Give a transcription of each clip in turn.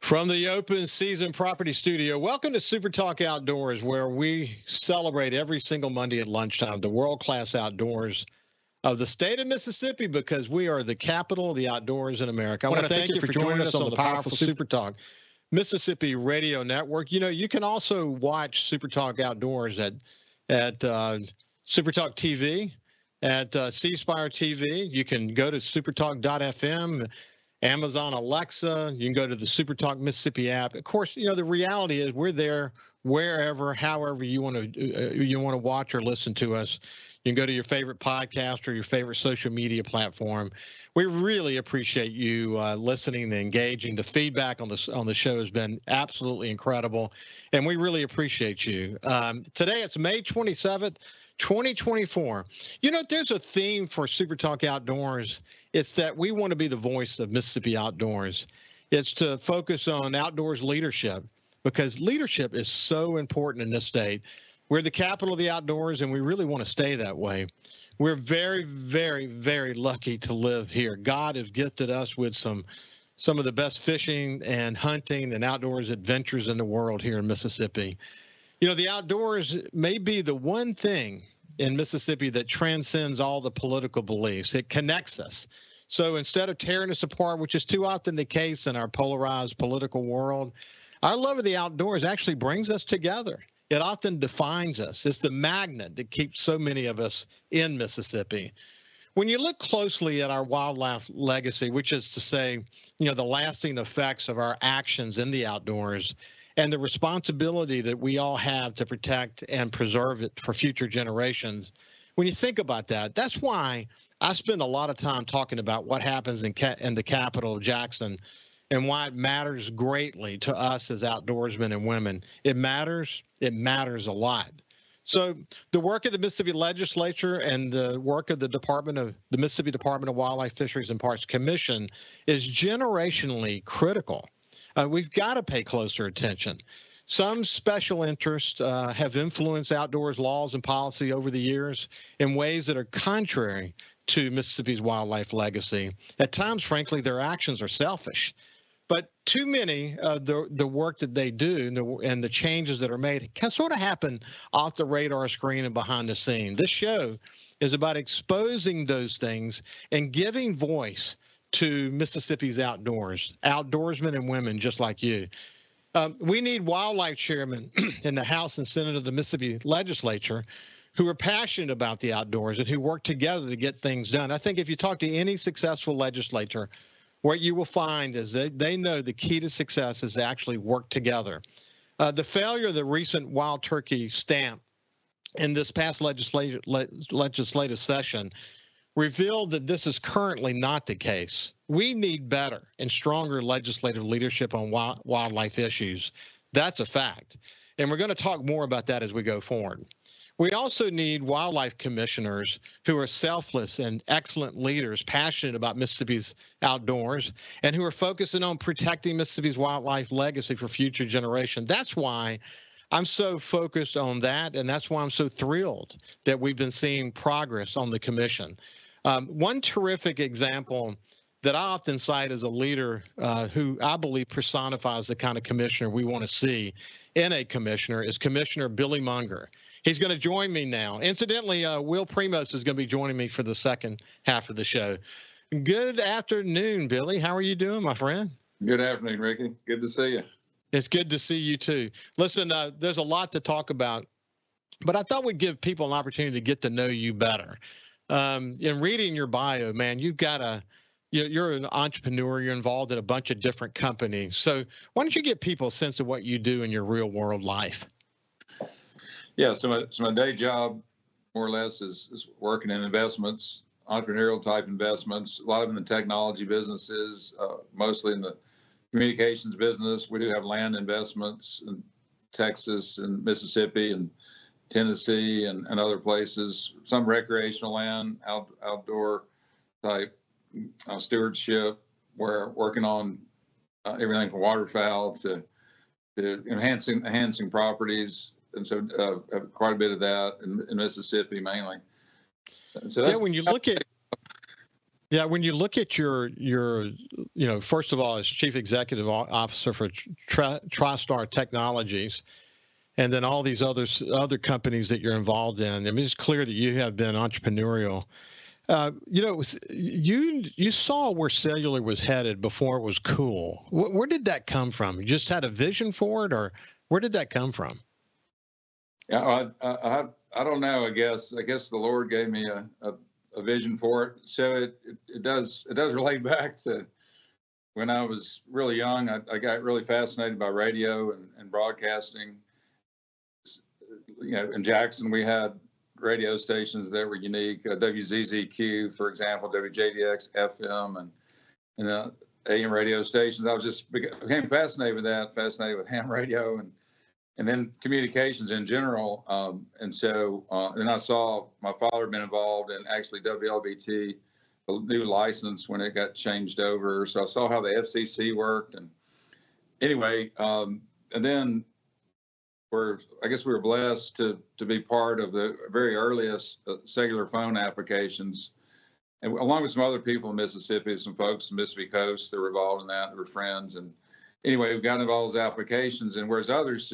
From the open season property studio, welcome to SuperTalk Outdoors, where we celebrate every single Monday at lunchtime the world-class outdoors of the state of Mississippi, because we are the capital of the outdoors in America. I want to thank you for joining us on the powerful SuperTalk Mississippi Radio Network. You know, you can also watch SuperTalk Outdoors at SuperTalk TV, at C-Spire TV. You can go to supertalk.fm. Amazon Alexa, you can go to the SuperTalk Mississippi app. Of course, you know, the reality is we're there wherever, however you want to watch or listen to us. You can go to your favorite podcast or your favorite social media platform. We really appreciate you listening and engaging. The feedback on the show has been absolutely incredible, and we really appreciate you. Today it's May 27th. 2024. You know, there's a theme for SuperTalk Outdoors. It's that we want to be the voice of Mississippi outdoors. It's to focus on outdoors leadership, because leadership is so important in this state. We're the capital of the outdoors, and we really want to stay that way. We're very, very, very lucky to live here. God has gifted us with some of the best fishing and hunting and outdoors adventures in the world here in Mississippi. You know, the outdoors may be the one thing in Mississippi that transcends all the political beliefs. It connects us. So instead of tearing us apart, which is too often the case in our polarized political world, our love of the outdoors actually brings us together. It often defines us. It's the magnet that keeps so many of us in Mississippi. When you look closely at our wildlife legacy, which is to say, you know, the lasting effects of our actions in the outdoors, and the responsibility that we all have to protect and preserve it for future generations. When you think about that, that's why I spend a lot of time talking about what happens in the capital of Jackson and why it matters greatly to us as outdoorsmen and women. It matters a lot. So the work of the Mississippi Legislature and the work of the Mississippi Department of Wildlife, Fisheries, and Parks Commission is generationally critical. We've got to pay closer attention. Some special interests have influenced outdoors laws and policy over the years in ways that are contrary to Mississippi's wildlife legacy. At times, frankly, their actions are selfish. But too many the work that they do and the changes that are made can sort of happen off the radar screen and behind the scene. This show is about exposing those things and giving voice to Mississippi's outdoorsmen and women just like you. We need wildlife chairmen in the House and Senate of the Mississippi Legislature who are passionate about the outdoors and who work together to get things done. I think if you talk to any successful legislator, what you will find is that they know the key to success is to actually work together. The failure of the recent wild turkey stamp in this past legislative session revealed that this is currently not the case. We need better and stronger legislative leadership on wildlife issues. That's a fact. And we're going to talk more about that as we go forward. We also need wildlife commissioners who are selfless and excellent leaders, passionate about Mississippi's outdoors, and who are focusing on protecting Mississippi's wildlife legacy for future generations. That's why I'm so focused on that, and that's why I'm so thrilled that we've been seeing progress on the commission. One terrific example that I often cite as a leader who I believe personifies the kind of commissioner we want to see in a commissioner is Commissioner Billy Mounger. He's going to join me now. Incidentally, Will Primos is going to be joining me for the second half of the show. Good afternoon, Billy. How are you doing, my friend? Good afternoon, Ricky. Good to see you. It's good to see you, too. Listen, there's a lot to talk about, but I thought we'd give people an opportunity to get to know you better. In reading your bio, man, you're an entrepreneur. You're involved in a bunch of different companies. So why don't you give people a sense of what you do in your real world life? Yeah, so my day job, more or less, is working in investments, entrepreneurial type investments, a lot of them in the technology businesses, mostly in the communications business. We do have land investments in Texas and Mississippi and Tennessee and other places, some recreational land, outdoor type stewardship. We're working on everything from waterfowl to enhancing properties. And so quite a bit of that in Mississippi mainly. So that's, when you look at Yeah, when you look at first of all, as Chief Executive Officer for Tristar Technologies, and then all these other companies that you're involved in, I mean, it's clear that you have been entrepreneurial. You saw where cellular was headed before it was cool. Where did that come from? You just had a vision for it, or where did that come from? Yeah, I don't know. I guess the Lord gave me a vision for it. So it does relate back to when I was really young. I got really fascinated by radio and broadcasting. In Jackson, we had radio stations that were unique. WZZQ, for example, WJDX FM, and AM radio stations. I was just became fascinated with that, fascinated with ham radio and then communications in general. And I saw my father had been involved in actually WLBT, the new license when it got changed over. So I saw how the FCC worked. And anyway, and then I guess we were blessed to be part of the very earliest cellular phone applications. And along with some other people in Mississippi, some folks in Mississippi Coast that were involved in that, that were friends. And anyway, we got involved in those applications, and whereas others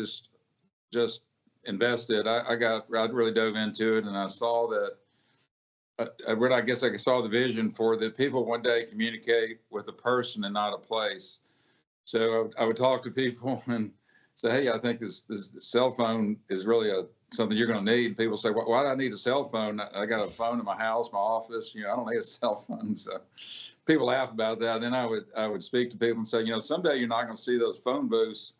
just invested, I really dove into it, and I saw that I guess I saw the vision for that people one day communicate with a person and not a place. So I would talk to people and say, hey, I think this cell phone is really something you're going to need. People say, why do I need a cell phone? I got a phone in my house, my office. I don't need a cell phone. So people laugh about that. Then I would speak to people and say, someday you're not going to see those phone booths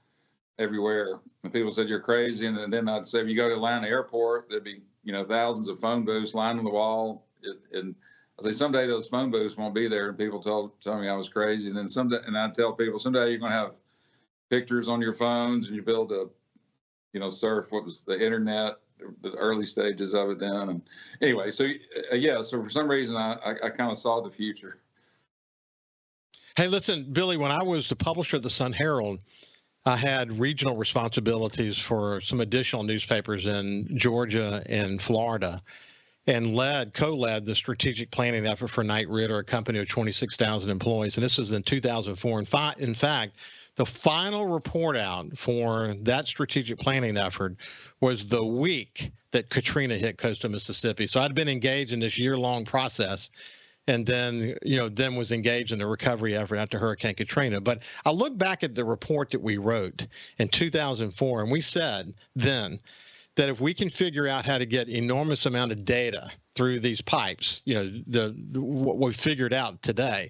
everywhere. And people said, you're crazy. And then I'd say, if you go to Atlanta Airport, there'd be, thousands of phone booths lined on the wall. And I say, someday those phone booths won't be there. And people told me I was crazy. And then I'd tell people, someday you're going to have pictures on your phones and you build surf what was the internet, the early stages of it then. And anyway, so for some reason I kind of saw the future. Hey, listen, Billy, when I was the publisher of the Sun Herald, I had regional responsibilities for some additional newspapers in Georgia and Florida, and co-led the strategic planning effort for Knight Ridder, a company of 26,000 employees. And this was in 2004. In fact, the final report out for that strategic planning effort was the week that Katrina hit coastal Mississippi. So I'd been engaged in this year-long process, and then was engaged in the recovery effort after Hurricane Katrina. But I look back at the report that we wrote in 2004, and we said then that if we can figure out how to get enormous amount of data through these pipes, what we figured out today,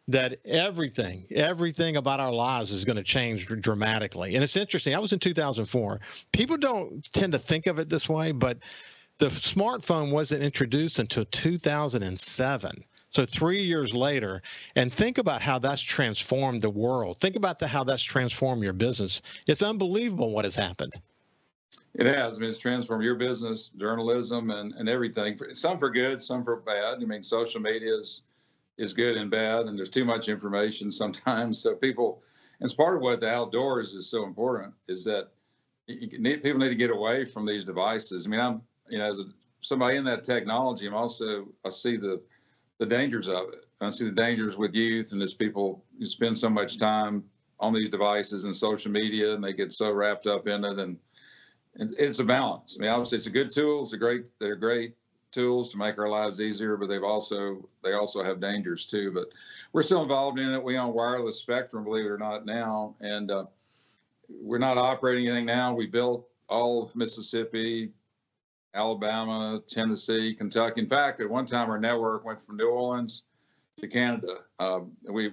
that everything about our lives is going to change dramatically. And it's interesting. I was in 2004. People don't tend to think of it this way, but the smartphone wasn't introduced until 2007. So 3 years later, and think about how that's transformed the world. Think about how that's transformed your business. It's unbelievable what has happened. It has. I mean, it's transformed your business, journalism, and everything. Some for good, some for bad. I mean, social media is good and bad, and there's too much information sometimes. So people, and it's part of what the outdoors is so important, is that people need to get away from these devices. I mean, I'm, as somebody in that technology, I see the dangers of it. I see the dangers with youth, and as people spend so much time on these devices and social media, and they get so wrapped up in it, and it's a balance. I mean, obviously it's a good tool. They're great tools to make our lives easier, but they also have dangers too. But we're still involved in it. We own wireless spectrum, believe it or not, now, and we're not operating anything now. We built all of Mississippi, Alabama, Tennessee, Kentucky. In fact, at one time our network went from New Orleans to Canada. We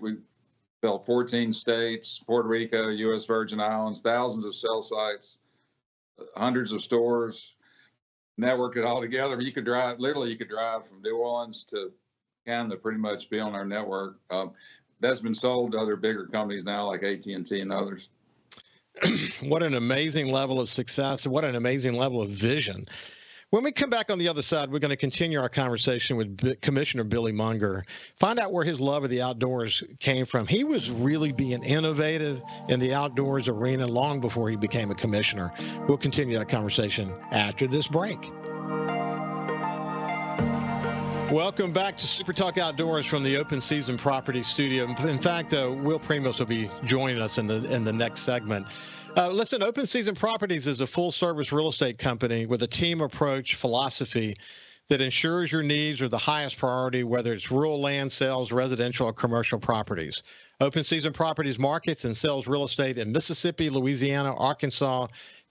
built 14 states, Puerto Rico, U.S. Virgin Islands, thousands of cell sites, hundreds of stores. Network it all together. You could drive from New Orleans to Canada, pretty much be on our network. That's been sold to other bigger companies now, like AT&T and others. What an amazing level of success. What an amazing level of vision. When we come back on the other side, we're going to continue our conversation with Commissioner Billy Mounger, find out where his love of the outdoors came from. He was really being innovative in the outdoors arena long before he became a commissioner. We'll continue that conversation after this break. Welcome back to Super Talk Outdoors from the Open Season Property Studio. In fact, Will Primos will be joining us in the next segment. Listen, Open Season Properties is a full-service real estate company with a team approach philosophy that ensures your needs are the highest priority, whether it's rural land sales, residential, or commercial properties. Open Season Properties markets and sells real estate in Mississippi, Louisiana, Arkansas,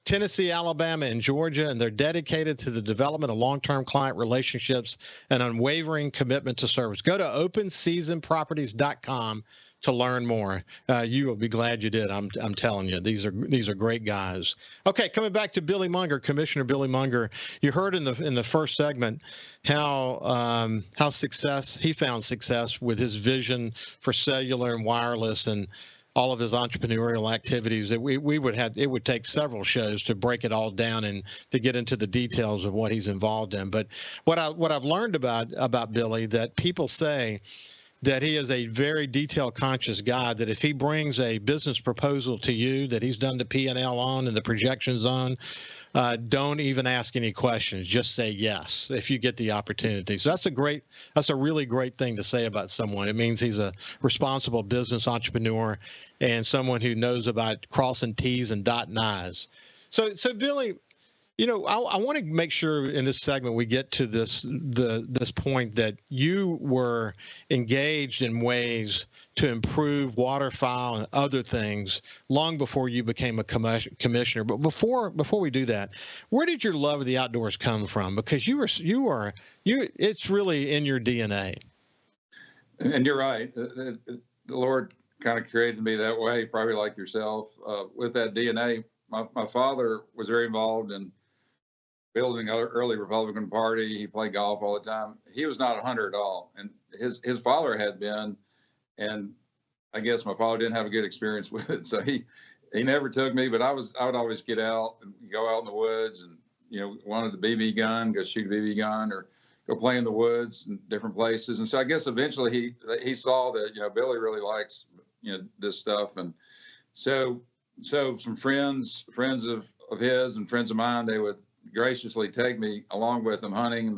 Tennessee, Alabama, and Georgia, and they're dedicated to the development of long-term client relationships and unwavering commitment to service. Go to openseasonproperties.com to learn more. You will be glad you did. I'm telling you, these are great guys. Okay, coming back to Billy Mounger, Commissioner Billy Mounger. You heard in the first segment how he found success with his vision for cellular and wireless and all of his entrepreneurial activities. That it would take several shows to break it all down and to get into the details of what he's involved in. But what I've learned about Billy, that people say that he is a very detail conscious guy, that if he brings a business proposal to you that he's done the P&L on and the projections on, don't even ask any questions. Just say yes if you get the opportunity. So that's a really great thing to say about someone. It means he's a responsible business entrepreneur and someone who knows about crossing T's and dotting I's. So Billy, I want to make sure in this segment we get to this point that you were engaged in ways to improve waterfowl and other things long before you became a commissioner. But before we do that, where did your love of the outdoors come from? Because it's really in your DNA. And you're right. The Lord kind of created me that way, probably like yourself, with that DNA. My father was very involved in building early Republican Party. He played golf all the time. He was not a hunter at all, and his father had been, and I guess my father didn't have a good experience with it, so he never took me. But I would always get out and go out in the woods, and wanted the BB gun, go shoot a BB gun, or go play in the woods in different places. And so I guess eventually he saw that Billy really likes this stuff, and so some friends of his and friends of mine, they would graciously take me along with them hunting.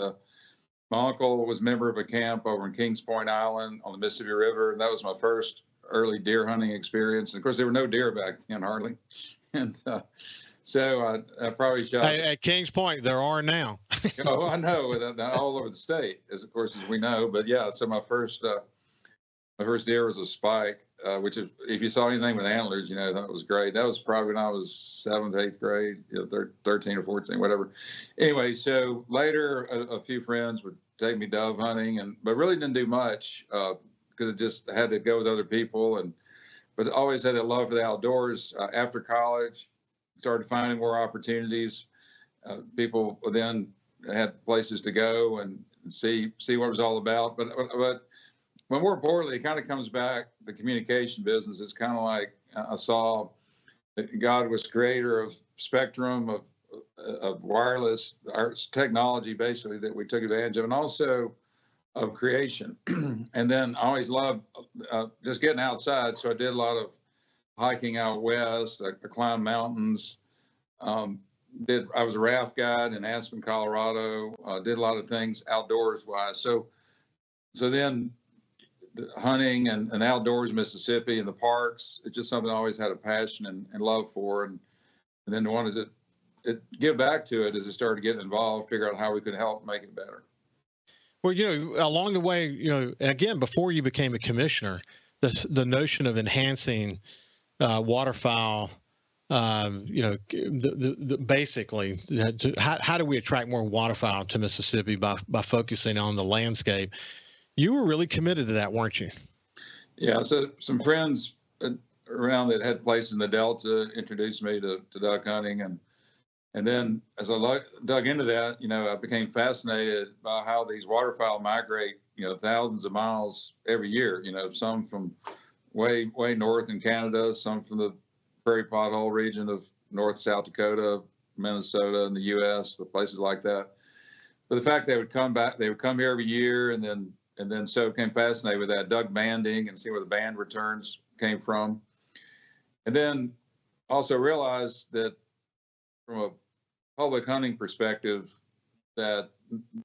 My uncle was a member of a camp over in Kings Point Island on the Mississippi River, and that was my first early deer hunting experience. And of course, there were no deer back then hardly, and so I probably shot. At Kings Point, there are now. Oh, I know, all over the state, as we know. But yeah, so my first deer was a spike, which is, if you saw anything with antlers, that was great. That was probably when I was 7th, 8th grade, 13 or 14, whatever. Anyway, so later a few friends would take me dove hunting, but really didn't do much because it just had to go with other people. But always had a love for the outdoors. After college, started finding more opportunities. People then had places to go and see what it was all about. But more importantly, it kind of comes back, the communication business. It's kind of like I saw that God was creator of spectrum, of wireless, our technology, basically, that we took advantage of, and also of creation. And then I always loved just getting outside. So I did a lot of hiking out west. I climbed mountains. I was a raft guide in Aspen, Colorado. Did a lot of things outdoors wise. So then hunting and outdoors, Mississippi and the parks, it's just something I always had a passion and love for, and then wanted to give back to it as I started getting involved, figure out how we could help make it better. Well, along the way, again, before you became a commissioner, the notion of enhancing waterfowl, basically, how do we attract more waterfowl to Mississippi by focusing on the landscape? You were really committed to that, weren't you? Yeah. So some friends around that had places in the Delta introduced me to duck hunting, and then as I dug into that, I became fascinated by how these waterfowl migrate, thousands of miles every year. Some from way north in Canada, some from the prairie pothole region of North South Dakota, Minnesota, and the U.S., the places like that. But the fact they would come here every year, and then so became fascinated with that, dug banding and see where the band returns came from. And then also realized that from a public hunting perspective, that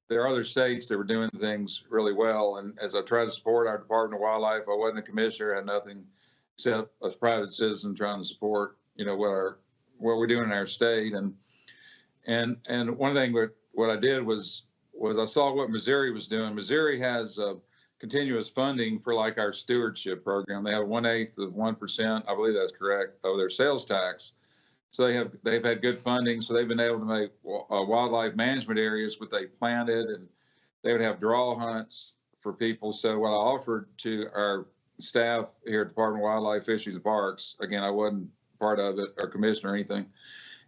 there are other states that were doing things really well. And as I tried to support our Department of Wildlife, I wasn't a commissioner, I had nothing except a private citizen trying to support, what we're doing in our state. And one thing what I did was I saw what Missouri was doing. Missouri has continuous funding for like our stewardship program. They have 1/8 of 1%, I believe that's correct, of their sales tax. So they've had good funding. So they've been able to make wildlife management areas what they planted, and they would have draw hunts for people. So what I offered to our staff here at Department of Wildlife, Fisheries, and Parks, again, I wasn't part of it or commissioner or anything,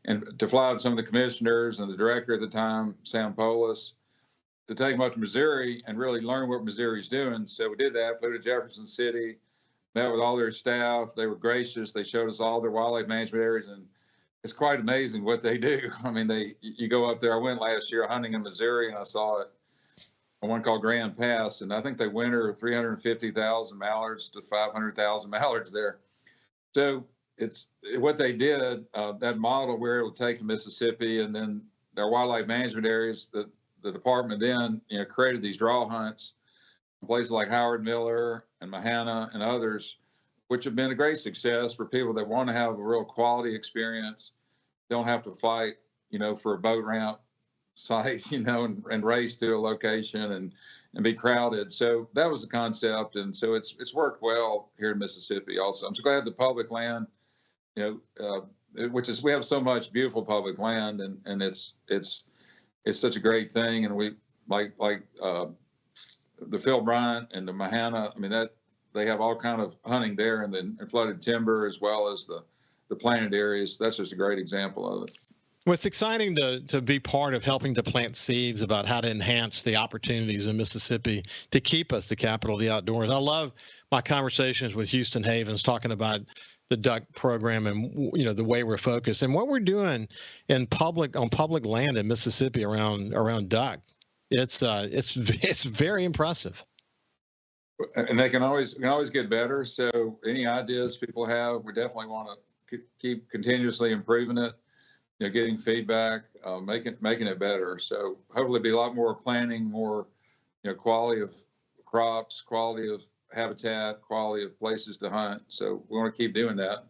and to fly with some of the commissioners and the director at the time, Sam Polis, to take them up to Missouri and really learn what Missouri's doing. So we did that, flew to Jefferson City, met with all their staff. They were gracious. They showed us all their wildlife management areas, and it's quite amazing what they do. I mean, you go up there. I went last year hunting in Missouri, and I saw it on one called Grand Pass, and I think they winter 350,000 mallards to 500,000 mallards there. So it's what they did, that model we're able to take to Mississippi, and then their wildlife management areas, the department then created these draw hunts in places like Howard Miller and Mahana and others, which have been a great success for people that want to have a real quality experience, don't have to fight, for a boat ramp site, and race to a location and be crowded. So that was the concept. And so it's worked well here in Mississippi also. I'm so glad the public land, which is, we have so much beautiful public land, and it's such a great thing. And we like the Phil Bryant and the Mahana, I mean, that they have all kind of hunting there, and then flooded timber as well as the planted areas. That's just a great example of it. Well, it's exciting to be part of helping to plant seeds about how to enhance the opportunities in Mississippi to keep us the capital of the outdoors. I love my conversations with Houston Havens talking about the duck program and the way we're focused and what we're doing on public land in Mississippi around duck. It's very impressive. And they can always get better. So any ideas people have, we definitely want to keep continuously improving it. Getting feedback, making it better. So hopefully, be a lot more planning, more quality of crops, quality of habitat, quality of places to hunt. So we want to keep doing that.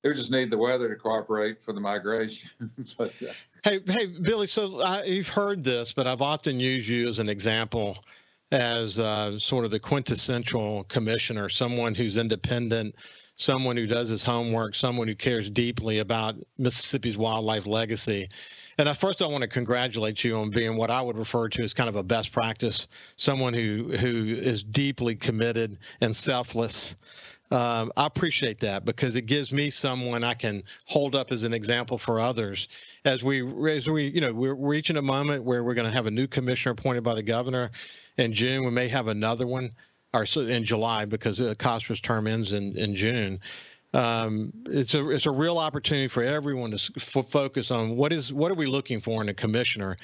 We just need the weather to cooperate for the migration. But hey, Billy. So you've heard this, but I've often used you as an example as sort of the quintessential commissioner, someone who's independent, someone who does his homework, someone who cares deeply about Mississippi's wildlife legacy. And first, I want to congratulate you on being what I would refer to as kind of a best practice, someone who is deeply committed and selfless. I appreciate that because it gives me someone I can hold up as an example for others. As we're reaching a moment where we're going to have a new commissioner appointed by the governor in June. We may have another one in July because Costra's term ends in June. It's a real opportunity for everyone to focus on what are we looking for in a commissioner.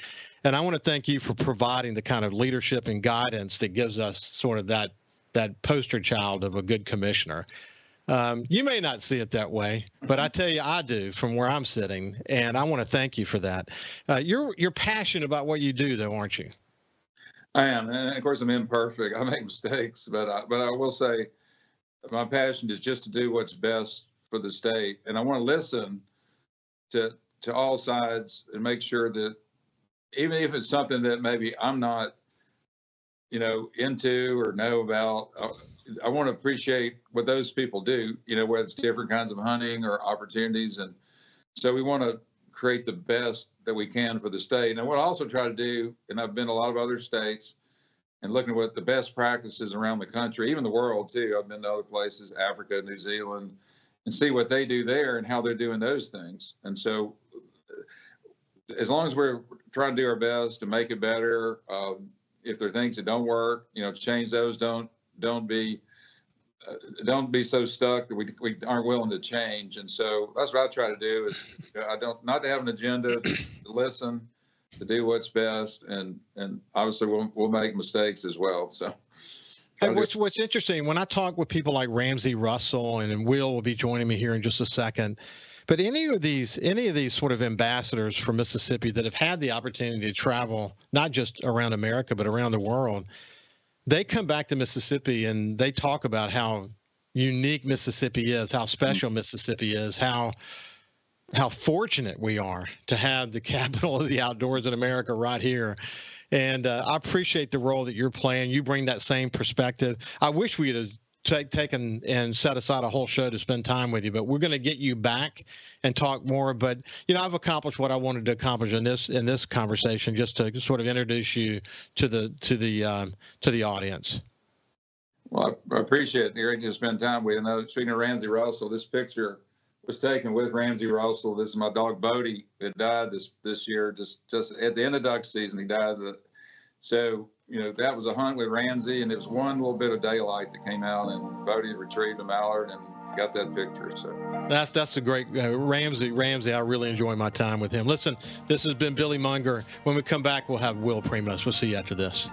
And I want to thank you for providing the kind of leadership and guidance that gives us sort of that poster child of a good commissioner. You may not see it that way, but I tell you, I do from where I'm sitting, and I want to thank you for that. You're passionate about what you do, though, aren't you? I am, and of course I'm imperfect. I make mistakes, but I will say my passion is just to do what's best for the state, and I want to listen to all sides and make sure that even if it's something that maybe I'm not, into or know about, I want to appreciate what those people do. Whether it's different kinds of hunting or opportunities, and so we want to create the best that we can for the state. And what I also try to do, and I've been to a lot of other states and looking at what the best practices around the country, even the world too. I've been to other places, Africa, New Zealand, and see what they do there and how they're doing those things. And so as long as we're trying to do our best to make it better, if there are things that don't work, change those. Don't be so stuck that we aren't willing to change. And so that's what I try to do is not to have an agenda, to listen, to do what's best. And obviously we'll make mistakes as well. So hey, what's interesting, when I talk with people like Ramsey Russell, and Will be joining me here in just a second, But any of these sort of ambassadors for Mississippi that have had the opportunity to travel, not just around America, but around the world, they come back to Mississippi and they talk about how unique Mississippi is, how special Mississippi is, how fortunate we are to have the capital of the outdoors in America right here. And I appreciate the role that you're playing. You bring that same perspective. I wish we had taken and set aside a whole show to spend time with you, but we're going to get you back and talk more. But I've accomplished what I wanted to accomplish in this conversation, just to sort of introduce you to the audience. Well, I appreciate it. Great to spend time with you. Speaking of Ramsey Russell, this picture was taken with Ramsey Russell. This is my dog Bodie that died this year, just at the end of duck season. He died. So that was a hunt with Ramsey, and there was one little bit of daylight that came out, and Bodie retrieved a mallard and got that picture. So that's a great Ramsey. I really enjoy my time with him. Listen, this has been Billy Mounger. When we come back, we'll have Will Primus. We'll see you after this.